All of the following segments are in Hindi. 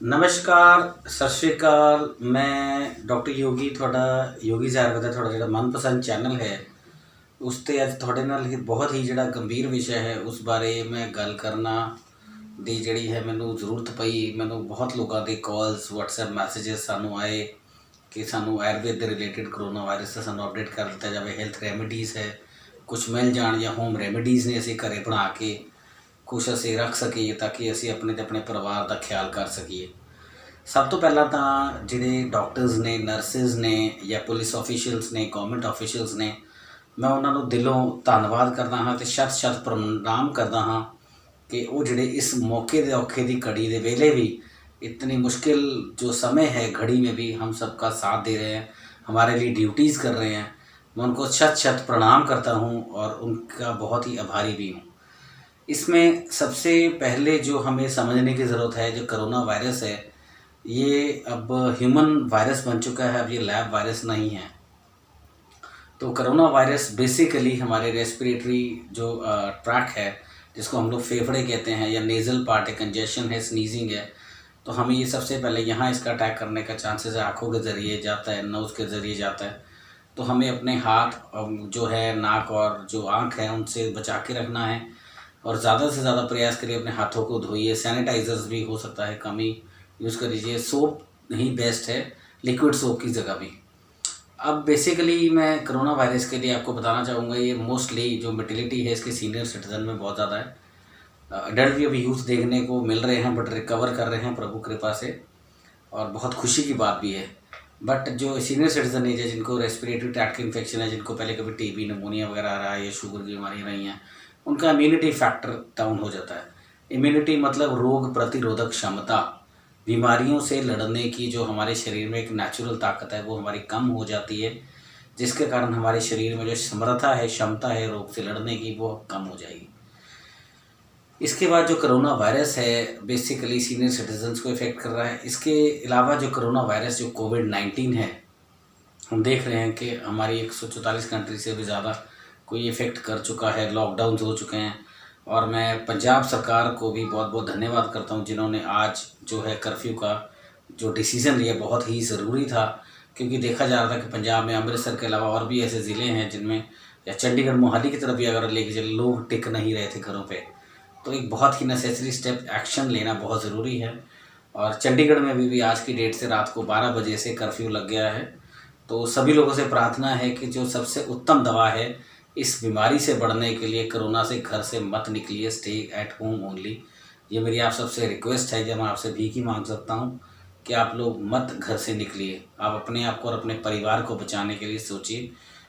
नमस्कार, सत श्री अकाल। मैं डॉक्टर योगी ਤੁਹਾਡਾ ਯੋਗੀ ਜ਼ਾਰ ਦਾ ਤੁਹਾਡਾ ਜਿਹੜਾ ਮਨਪਸੰਦ ਚੈਨਲ ਹੈ ਉਸ ਤੇ ਅੱਜ ਤੁਹਾਡੇ ਨਾਲ ਹੀ ਬਹੁਤ ਹੀ ਜਿਹੜਾ ਗੰਭੀਰ ਵਿਸ਼ਾ ਹੈ ਉਸ ਬਾਰੇ ਮੈਂ ਗੱਲ ਕਰਨਾ ਦੀ ਜਿਹੜੀ ਹੈ ਮੈਨੂੰ ਜ਼ਰੂਰਤ ਪਈ। ਮੈਨੂੰ ਬਹੁਤ ਲੋਕਾਂ ਦੇ ਕਾਲਸ WhatsApp ਮੈਸੇजेस ਸਾਨੂੰ ਆਏ ਕਿ ਸਾਨੂੰ ਆਯੁਰਵੇਦ ਦੇ ਰਿਲੇਟਡ ਕਰੋਨਾ ਵਾਇਰਸ ਦਾ ਸਾਨੂੰ ਅਪਡੇਟ ਕਰ ਦਿੱਤਾ ਜਾਵੇ। ਹੈਲਥ ਰੈਮੀਡੀਜ਼ ਹੈ ਕੁਛ ਮਿਲ ਜਾਣ ਜਾਂ ਹੋਮ ਰੈਮੀਡੀਜ਼ ਨੇ ਅਸੀਂ ਘਰੇ ਬਣਾ ਕੇ ਕੁਛ ਅਸੀਂ ਰੱਖ ਸਕੀਏ ਤਾਂ ਕਿ ਅਸੀਂ ਆਪਣੇ ਤੇ ਆਪਣੇ ਪਰਿਵਾਰ ਦਾ ਖਿਆਲ ਕਰ ਸਕੀਏ। सब तो पहला तो जिहड़े डॉक्टर्स ने नर्सिज ने या पुलिस ऑफिशियल्स ने गवर्नमेंट ऑफिशियल्स ने मैं उन्होंने दिलों धन्नवाद करता हाँ तो शत शत प्रणाम करता हाँ कि वो जिहड़े इस मौके के औखे की घड़ी के वेले भी इतनी मुश्किल जो समय है घड़ी में भी हम सबका साथ दे रहे हैं, हमारे लिए ड्यूटीज़ कर रहे हैं। मैं उनको शत शत प्रणाम करता हूँ और उनका बहुत ही आभारी भी हूँ। इसमें सबसे पहले जो हमें समझने की ज़रूरत है, जो करोना वायरस है ये अब ह्यूमन वायरस बन चुका है, अब ये लैब वायरस नहीं है। तो करोना वायरस बेसिकली हमारे रेस्पिरेटरी जो ट्रैक है जिसको हम लोग फेफड़े कहते हैं या नेज़ल पार्ट है, कंजेशन है, स्नीजिंग है, तो हमें ये सबसे पहले यहाँ इसका अटैक करने का चांसेस है। आँखों के ज़रिए जाता है, नोज़ के ज़रिए जाता है, तो हमें अपने हाथ जो है, नाक और जो आँख है उनसे बचा के रखना है और ज़्यादा से ज़्यादा प्रयास करिए अपने हाथों को धोइए। सैनिटाइज़र्स भी हो सकता है कम ही यूज़ कर लीजिए, सोप ही बेस्ट है, लिक्विड सोप की जगह भी। अब बेसिकली मैं करोना वायरस के लिए आपको बताना चाहूँगा, ये मोस्टली जो मोर्टेलिटी है इसके सीनियर सिटीज़न में बहुत ज़्यादा है। अडल्ट भी अभी यूथ देखने को मिल रहे हैं बट रिकवर कर रहे हैं प्रभु कृपा से, और बहुत खुशी की बात भी है। बट जो सीनियर सिटीज़न एज है, जिनको रेस्पिरेटरी ट्रैक्ट इन्फेक्शन है, जिनको पहले कभी टीबी, निमोनिया वगैरह आ रहा है या शुगर की बीमारियाँ रही हैं, उनका इम्यूनिटी फैक्टर डाउन हो जाता है। इम्यूनिटी मतलब रोग प्रतिरोधक क्षमता, बीमारियों से लड़ने की जो हमारे शरीर में एक नेचुरल ताकत है वो हमारी कम हो जाती है, जिसके कारण हमारे शरीर में जो समर्था है, क्षमता है रोग से लड़ने की, वो कम हो जाएगी। इसके बाद जो करोना वायरस है बेसिकली सीनियर सिटीजन्स को इफ़ेक्ट कर रहा है। इसके अलावा जो करोना वायरस जो कोविड-19 है, हम देख रहे हैं कि हमारी 144 कंट्री से भी ज़्यादा कोई इफ़ेक्ट कर चुका है, लॉकडाउन हो चुके हैं। और मैं पंजाब सरकार को भी बहुत बहुत धन्यवाद करता हूँ जिन्होंने आज जो है कर्फ्यू का जो डिसीज़न लिया बहुत ही ज़रूरी था, क्योंकि देखा जा रहा था कि पंजाब में अमृतसर के अलावा और भी ऐसे ज़िले हैं जिनमें, या चंडीगढ़ मोहाली की तरफ भी अगर लेके चले, लोग टिक नहीं रहे थे घरों पे। तो एक बहुत ही नेसेसरी स्टेप एक्शन लेना बहुत ज़रूरी है। और चंडीगढ़ में भी आज की डेट से रात को 12 बजे से कर्फ्यू लग गया है। तो सभी लोगों से प्रार्थना है कि जो सबसे उत्तम दवा है इस बीमारी से बढ़ने के लिए, कोरोना से, घर से मत निकलिए, स्टे एट होम ओनली। ये मेरी आप सबसे रिक्वेस्ट है, जब मैं आपसे भीख ही मांग सकता हूँ कि आप लोग मत घर से निकलिए। आप अपने आप को और अपने परिवार को बचाने के लिए सोचिए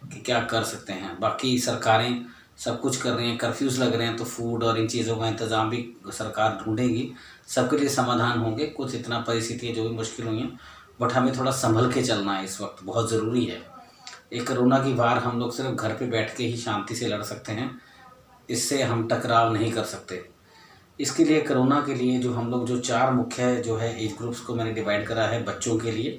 कि क्या कर सकते हैं। बाकी सरकारें सब कुछ कर रही हैं, कर्फ्यूज़ लग रहे हैं तो फूड और इन चीज़ों का इंतज़ाम भी सरकार ढूंढेगी, सबके लिए समाधान होंगे। कुछ इतना परिस्थितियाँ जो भी मुश्किल हुई हैं, बट हमें थोड़ा संभल के चलना है, इस वक्त बहुत ज़रूरी है। एक कोरोना की वार हम लोग सिर्फ घर पे बैठ के ही शांति से लड़ सकते हैं, इससे हम टकराव नहीं कर सकते। इसके लिए कोरोना के लिए जो हम लोग जो 4 मुख्य जो है एज ग्रुप्स को मैंने डिवाइड करा है। बच्चों के लिए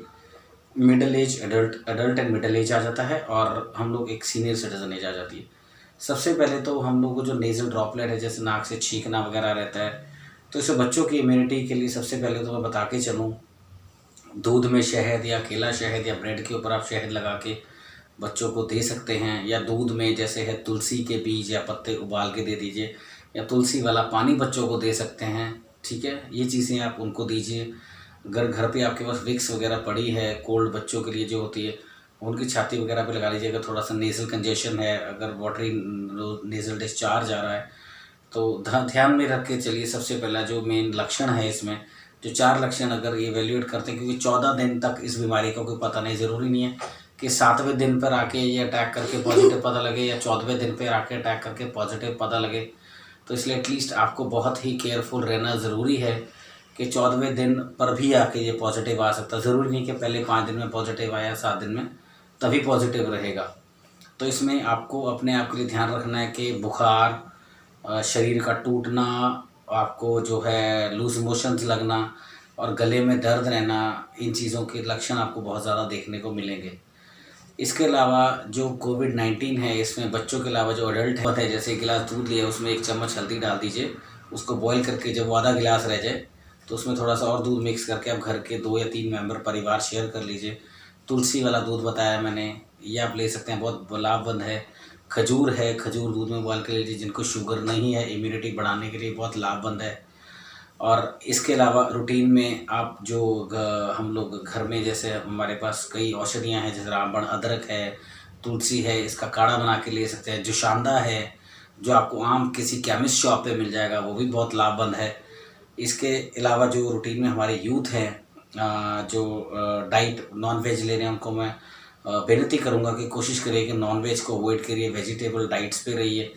middle age, adult and middle age आ जाता है, और हम लोग एक सीनियर सिटीज़न एज आ जाती है। सबसे पहले तो हम लोग को जो नेज़ल ड्रॉपलेट है, जैसे नाक से छींकना वगैरह रहता है, तो इसे बच्चों की इम्यूनिटी के लिए सबसे पहले तो मैं बता के चलूँ, दूध में शहद या केला शहद या ब्रेड के ऊपर आप शहद लगा के बच्चों को दे सकते हैं, या दूध में जैसे है तुलसी के बीज या पत्ते उबाल के दे दीजिए, या तुलसी वाला पानी बच्चों को दे सकते हैं। ठीक है, ये चीज़ें आप उनको दीजिए। अगर घर पे आपके पास विक्स वगैरह पड़ी है, कोल्ड बच्चों के लिए जो होती है, उनकी छाती वगैरह पे लगा लीजिए। अगर थोड़ा सा नेज़ल कंजेशन है, अगर वाटरी नेज़ल डिस्चार्ज आ रहा है, तो ध्यान में रख के चलिए। सबसे पहला जो मेन लक्षण है इसमें, जो 4 लक्षण अगर ये इवेल्यूएट करते हैं, क्योंकि 14 दिन तक इस बीमारी का कोई पता नहीं, ज़रूरी नहीं है कि 7वें दिन पर आके ये अटैक करके पॉजिटिव पता लगे या 14वें दिन पर आके अटैक करके पॉजिटिव पता लगे। तो इसलिए एटलीस्ट आपको बहुत ही केयरफुल रहना ज़रूरी है कि 14वें दिन पर भी आके ये पॉजिटिव आ सकता है। ज़रूरी नहीं कि पहले 5 दिन में पॉजिटिव आया, 7 दिन में तभी पॉजिटिव रहेगा। तो इसमें आपको अपने आप के लिए ध्यान रखना है कि बुखार, शरीर का टूटना, आपको जो है लूज मोशंस लगना और गले में दर्द रहना, इन चीज़ों के लक्षण आपको बहुत ज़्यादा देखने को मिलेंगे। इसके अलावा जो कोविड-19 है, इसमें बच्चों के अलावा जो अडल्ट है, जैसे 1 गिलास दूध लिया, उसमें 1 चम्मच हल्दी डाल दीजिए, उसको बॉईल करके जब वो आधा गिलास रह जाए तो उसमें थोड़ा सा और दूध मिक्स करके आप घर के 2 या 3 मेंबर परिवार शेयर कर लीजिए। तुलसी वाला दूध बताया मैंने, ये आप ले सकते हैं, बहुत लाभप्रद है। खजूर है, खजूर दूध में उबाल के लीजिए, जिनको शुगर नहीं है इम्यूनिटी बढ़ाने के लिए बहुत लाभप्रद है। और इसके अलावा रूटीन में आप जो हम लोग घर में, जैसे हमारे पास कई औषधियाँ हैं, जैसे रामबाण अदरक है, तुलसी है, इसका काढ़ा बना के ले सकते हैं। जोशांदा है, जो आपको आम किसी केमिस्ट शॉप पे मिल जाएगा, वो भी बहुत लाभप्रद है। इसके अलावा जो रूटीन में हमारे यूथ हैं, जो डाइट नॉन वेज ले रहे हैं, उनको मैं विनती करूँगा कि कोशिश करिए कि नॉन वेज को अवॉइड करिए, वेजिटेबल डाइट्स पे रहिए,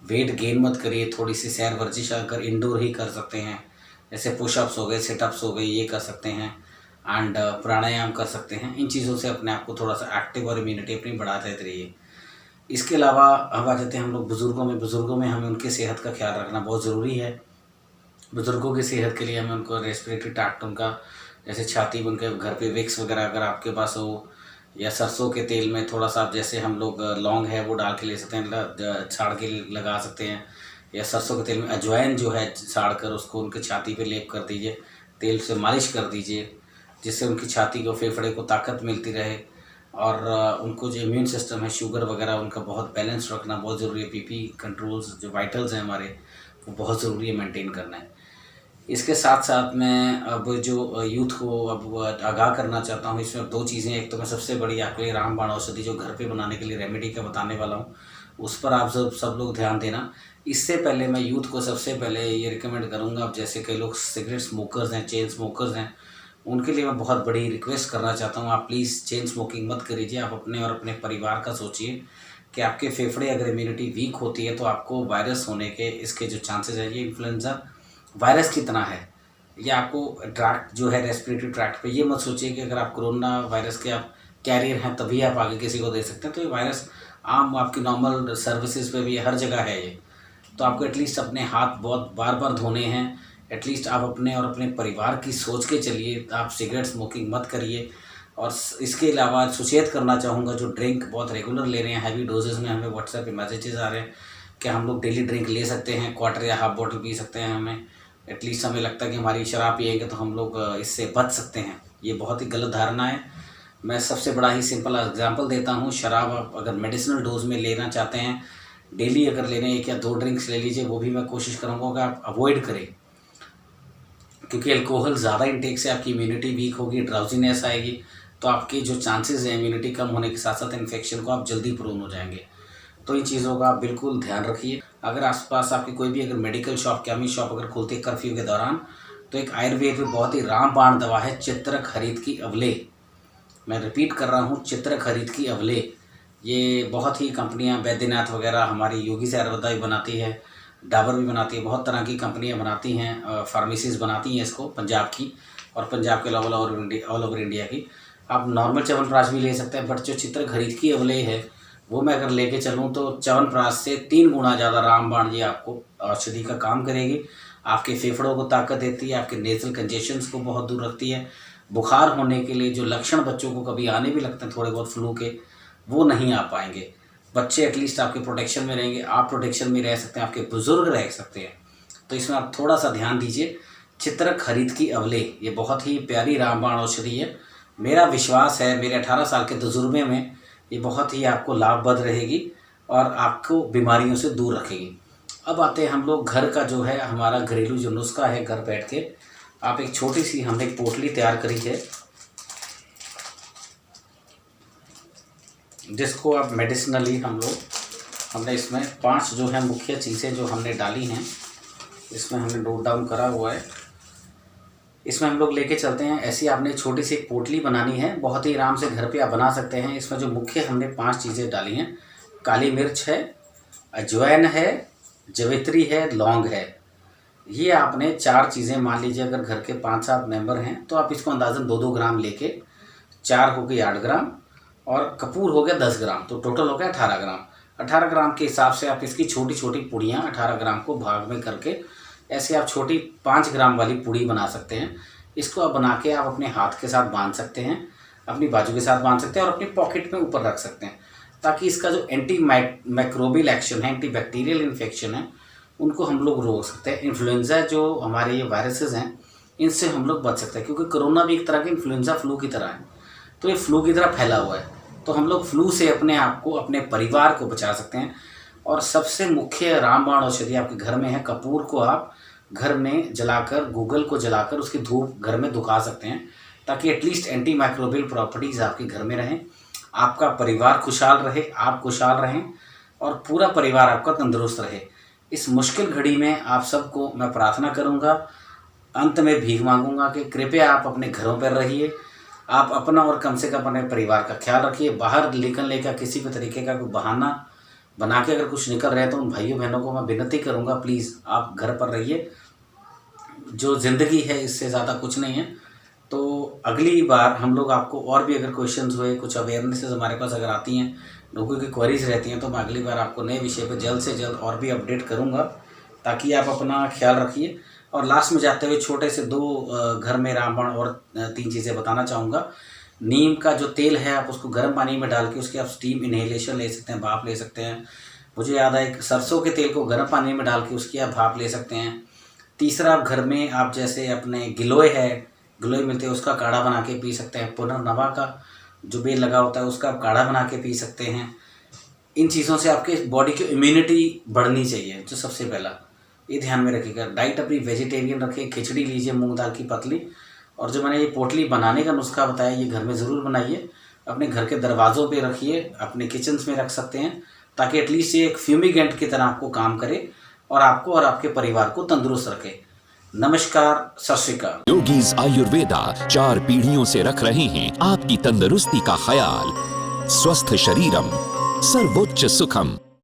वेट गेन मत करिए। थोड़ी सी सैर वर्जिश अगर इंडोर ही कर सकते हैं, जैसे पुशअप्स हो गए, सिटअप्स हो गए, ये कर सकते हैं। एंड प्राणायाम कर सकते हैं। इन चीज़ों से अपने आप को थोड़ा सा एक्टिव और इम्यूनिटी अपनी बढ़ाते रहिए। इसके अलावा अब आ जाते हैं हम लोग बुज़ुर्गों में हमें उनकी सेहत का ख्याल रखना बहुत ज़रूरी है। बुज़ुर्गों की सेहत के लिए हमें उनको रेस्पिरेटरी ट्रैक्ट उनका, जैसे छाती, उनके घर पे विक्स वगैरह अगर आपके पास हो, या सरसों के तेल में थोड़ा सा, जैसे हम लोग लौंग है वो डाल के ले सकते हैं, छाड़ के लगा सकते हैं। या सरसों के तेल में अजवाइन जो है साड़ कर उसको उनके छाती पे लेप कर दीजिए, तेल से मालिश कर दीजिए, जिससे उनकी छाती को, फेफड़े को ताकत मिलती रहे। और उनको जो इम्यून सिस्टम है, शुगर वगैरह उनका बहुत बैलेंस रखना बहुत ज़रूरी है। पीपी कंट्रोल्स जो वाइटल्स हैं हमारे, वो बहुत ज़रूरी है मेंटेन करना है। इसके साथ साथ मैं अब जो यूथ को अब आगाह करना चाहता हूँ, इसमें 2 चीज़ें। एक तो मैं सबसे बड़ी आपके लिए रामबाण औषधि जो घर पे बनाने के लिए रेमेडी का बताने वाला हूँ, उस पर आप सब लोग ध्यान देना। इससे पहले मैं यूथ को सबसे पहले ये रिकमेंड करूँगा, अब जैसे कई लोग सिगरेट स्मोकर्स हैं, चेन स्मोकर्स हैं, उनके लिए मैं बहुत बड़ी रिक्वेस्ट करना चाहता हूँ, आप प्लीज़ चेन स्मोकिंग मत करिए। आप अपने और अपने परिवार का सोचिए कि आपके फेफड़े अगर इम्यूनिटी वीक होती है तो आपको वायरस होने के, इसके जो चांसेस है, ये इन्फ्लुएंजा वायरस की तरह है। ये आपको ट्रैक्ट जो है रेस्पिरेटरी ट्रैक्ट पे, ये मत सोचिए कि अगर आप कोरोना वायरस के आप कैरियर हैं तभी आप आगे किसी को दे सकते हैं। तो ये वायरस आम आपकी नॉर्मल सर्विसेज पे भी हर जगह है ये। तो आपको एटलीस्ट अपने हाथ बहुत बार बार धोने हैं। एटलीस्ट आप अपने और अपने परिवार की सोच के चलिए, आप सिगरेट स्मोकिंग मत करिए। और इसके अलावा सुचेत करना चाहूँगा, जो ड्रिंक बहुत रेगुलर ले रहे हैं, हैवी डोजेज़ में, हमें व्हाट्सएप पे मैसेजेस आ रहे हैं कि हम लोग डेली ड्रिंक ले सकते हैं, क्वार्टर या हाफ बॉटल पी सकते हैं। हमें एटलीस्ट हमें लगता है कि हमारी शराब पिएंगे तो हम लोग इससे बच सकते हैं। ये बहुत ही गलत धारणा है। मैं सबसे बड़ा ही सिंपल एग्जांपल देता हूँ। शराब आप अगर मेडिसिनल डोज में लेना चाहते हैं, डेली अगर लेने 1 या 2 ड्रिंक्स ले लीजिए, वो भी मैं कोशिश करूँगा कि आप अवॉइड करें, क्योंकि अल्कोहल ज़्यादा इंटेक से आपकी इम्यूनिटी वीक होगी, ड्राउजीनेस आएगी, तो आपके जो चांसेस हैं इम्यूनिटी कम होने के साथ साथ इन्फेक्शन को आप जल्दी प्रोन हो जाएंगे। तो इन चीज़ों का आप बिल्कुल ध्यान रखिए। अगर आसपास आपकी कोई भी अगर मेडिकल शॉप, केमिस्ट शॉप अगर खुलती है कर्फ्यू के दौरान, तो एक आयुर्वेद में बहुत ही रामबाण दवा है, चित्रक हरित की अवले। मैं रिपीट कर रहा हूँ, चित्रक हरित की अवले। ये बहुत ही कंपनियाँ, बैद्यनाथ वगैरह, हमारी योगी से आयुर्वेदा भी बनाती है, डाबर भी बनाती है, बहुत तरह की कंपनियाँ बनाती हैं, फार्मेसीज़ बनाती हैं इसको, पंजाब की, और पंजाब के अलावा ऑल ओवर इंडिया की। आप नॉर्मल च्यवनप्राश भी ले सकते हैं, बट जो चित्रक हरित की अवले है वो मैं अगर लेके चलूँ तो च्यवनप्राश से 3 गुना ज़्यादा रामबाण ये आपको औषधि का काम करेगी। आपके फेफड़ों को ताकत देती है, आपके नेज़ल कंजेशंस को बहुत दूर रखती है। बुखार होने के लिए जो लक्षण बच्चों को कभी आने भी लगते हैं थोड़े बहुत फ्लू के, वो नहीं आ पाएंगे। बच्चे एटलीस्ट आपके प्रोटेक्शन में रहेंगे, आप प्रोटेक्शन में रह सकते हैं, आपके बुज़ुर्ग रह सकते हैं। तो इसमें आप थोड़ा सा ध्यान दीजिए। चित्रक हरित की अवले ये बहुत ही प्यारी रामबाण औषधि है। मेरा विश्वास है, मेरे 18 साल के तजुर्बे में, ये बहुत ही आपको लाभप्रद रहेगी और आपको बीमारियों से दूर रखेगी। अब आते हैं हम लोग घर का जो है हमारा घरेलू जो नुस्खा है, घर बैठ के आप एक छोटी सी, हमने एक पोटली तैयार करी है, जिसको आप मेडिसिनली हमने इसमें 5 जो है मुख्य चीज़ें जो हमने डाली हैं, इसमें हमने नोट डाउन करा हुआ है। इसमें हम लोग लेके चलते हैं। ऐसी आपने छोटी सी एक पोटली बनानी है, बहुत ही आराम से घर पे आप बना सकते हैं। इसमें जो मुख्य हमने 5 चीज़ें डाली हैं, काली मिर्च है, अजवाइन है, जवित्री है, लौंग है। ये आपने 4 चीज़ें, मान लीजिए अगर घर के 5-7 मेंबर हैं तो आप इसको अंदाज़न 2-2 ग्राम लेके, 4 हो गए 8 ग्राम और कपूर हो गया 10 ग्राम, तो टोटल हो गया 18 ग्राम। 18 ग्राम के हिसाब से आप इसकी छोटी छोटी पुड़ियाँ 18 ग्राम को भाग में करके ऐसे आप छोटी 5 ग्राम वाली पुड़ी बना सकते हैं। इसको आप बना के आप अपने हाथ के साथ बांध सकते हैं, अपनी बाजू के साथ बांध सकते हैं और अपनी पॉकेट में ऊपर रख सकते हैं, ताकि इसका जो एंटी माइक्रोबियल एक्शन है, एंटी बैक्टीरियल इन्फेक्शन है, उनको हम लोग रोक सकते हैं। इन्फ्लुएंजा जो हमारे ये वायरसेस हैं, इनसे हम लोग बच सकते हैं, क्योंकि कोरोना भी एक तरह के इन्फ्लुएंजा फ्लू की तरह है, तो ये फ्लू की तरह फैला हुआ है। तो हम लोग फ्लू से अपने आप को, अपने परिवार को बचा सकते हैं। और सबसे मुख्य रामबाण औषधि आपके घर में है। कपूर को आप घर में जलाकर, गूगल को जलाकर उसकी धूप घर में दुखा सकते हैं, ताकि एटलीस्ट एंटी माइक्रोबियल प्रॉपर्टीज़ आपके घर में रहें, आपका परिवार खुशहाल रहे, आप खुशहाल रहें और पूरा परिवार आपका तंदुरुस्त रहे। इस मुश्किल घड़ी में आप सबको मैं प्रार्थना करूंगा, अंत में भीख मांगूंगा कि कृपया आप अपने घरों पर रहिए, आप अपना और कम से कम अपने परिवार का ख्याल रखिए। बाहर निकलने का किसी भी तरीके का कोई बहाना बना के अगर कुछ निकल रहे हैं तो उन भाइयों बहनों को मैं विनती करूंगा, प्लीज़ आप घर पर रहिए। जो ज़िंदगी है इससे ज़्यादा कुछ नहीं है। तो अगली बार हम लोग आपको और भी अगर क्वेश्चंस हुए, कुछ अवेयरनेसेस हमारे पास अगर आती हैं, लोगों की क्वेरीज रहती हैं, तो मैं अगली बार आपको नए विषय पर जल्द से जल्द और भी अपडेट करूँगा, ताकि आप अपना ख्याल रखिए। और लास्ट में जाते हुए छोटे से 2 घर में रामबाण और 3 चीज़ें बताना चाहूँगा। नीम का जो तेल है, आप उसको गर्म पानी में डाल के उसकी आप स्टीम इन्हेलेशन ले सकते हैं, भाप ले सकते हैं। मुझे याद है, एक सरसों के तेल को गर्म पानी में डाल के उसकी आप भाप ले सकते हैं। तीसरा, आप घर में आप जैसे अपने गिलोय है, गिलोय मिलते हैं, उसका काढ़ा बना के पी सकते हैं। पुनर्नवा का जो बेल लगा होता है उसका आप काढ़ा बना के पी सकते हैं। इन चीज़ों से आपके बॉडी की इम्यूनिटी बढ़नी चाहिए, जो सबसे पहला ये ध्यान में रखिएगा। डाइट अपनी वेजिटेरियन रखिए, खिचड़ी लीजिए मूंग दाल की पतली। और जो मैंने ये पोटली बनाने का नुस्खा बताया, ये घर में ज़रूर बनाइए, अपने घर के दरवाज़ों पे रखिए, अपने किचन्स में रख सकते हैं, ताकि एटलीस्ट ये एक फ्यूमिगेंट की तरह आपको काम करे और आपको और आपके परिवार को तंदुरुस्त रखे। नमस्कार, सत श्री अकाल। योगीज आयुर्वेदा 4 पीढ़ियों से रख रहे हैं आपकी तंदुरुस्ती का ख्याल। स्वस्थ शरीरम सर्वोच्च सुखम।